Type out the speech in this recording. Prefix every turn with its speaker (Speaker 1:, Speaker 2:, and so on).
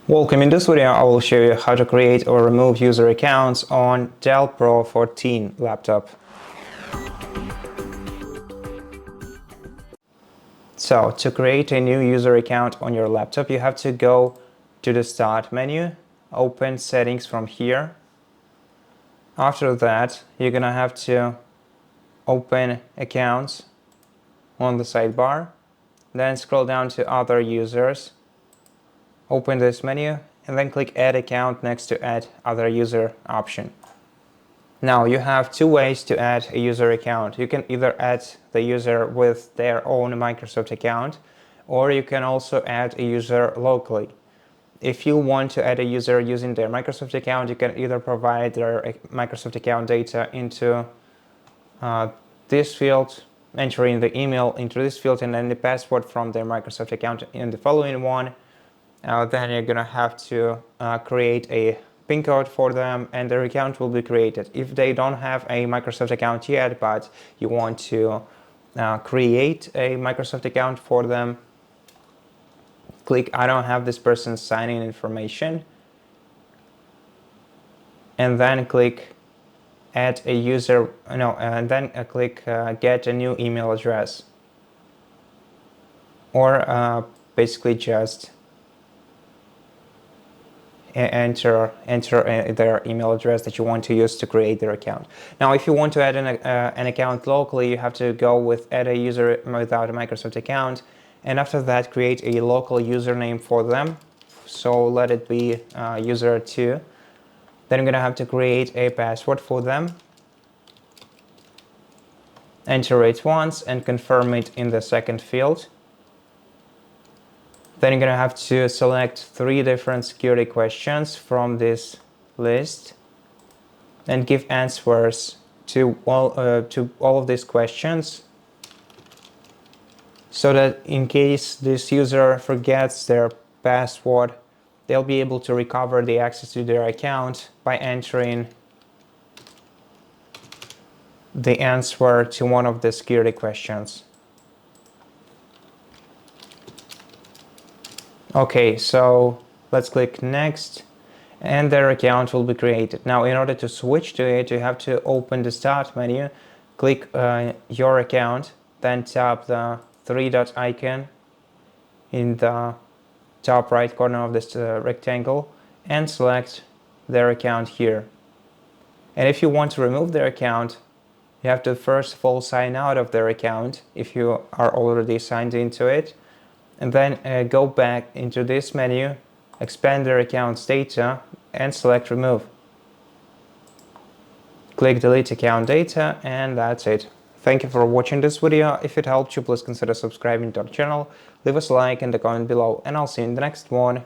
Speaker 1: Welcome. In this video, I will show you how to create or remove user accounts on DELL Pro 14 laptop. So to create a new user account on your laptop, you have to go to the Start menu, open Settings from here. After that, you're gonna have to open Accounts on the sidebar, then scroll down to Other Users. Open this menu and then click Add Account next to Add Other User option. Now you have two ways to add a user account. You can either add the user with their own Microsoft account, or you can also add a user locally. If you want to add a user using their Microsoft account, you can either provide their Microsoft account data into this field, entering the email into this field, and then the password from their Microsoft account in the following one. Then you're gonna have to create a PIN code for them and their account will be created. If they don't have a Microsoft account yet, but you want to create a Microsoft account for them, click I don't have this person's sign-in information, and then click add a user, and then click get a new email address, or basically just enter their email address that you want to use to create their account. Now, if you want to add an account locally, you have to go with add a user without a Microsoft account, and after that create a local username for them. So let it be user2. Then I'm gonna have to create a password for them, enter it once and confirm it in the second field. Then you're going to have to select 3 different security questions from this list and give answers to all of these questions, so that in case this user forgets their password, they'll be able to recover the access to their account by entering the answer to one of the security questions. Okay, so let's click Next, and their account will be created. Now, in order to switch to it, you have to open the Start menu, click Your Account, then tap the 3-dot icon in the top right corner of this rectangle, and select their account here. And if you want to remove their account, you have to first of all sign out of their account if you are already signed into it. And then go back into this menu, expand their account's data, and select Remove. Click Delete Account Data, and that's it. Thank you for watching this video. If it helped you, please consider subscribing to our channel, leave us a like and a comment below, and I'll see you in the next one.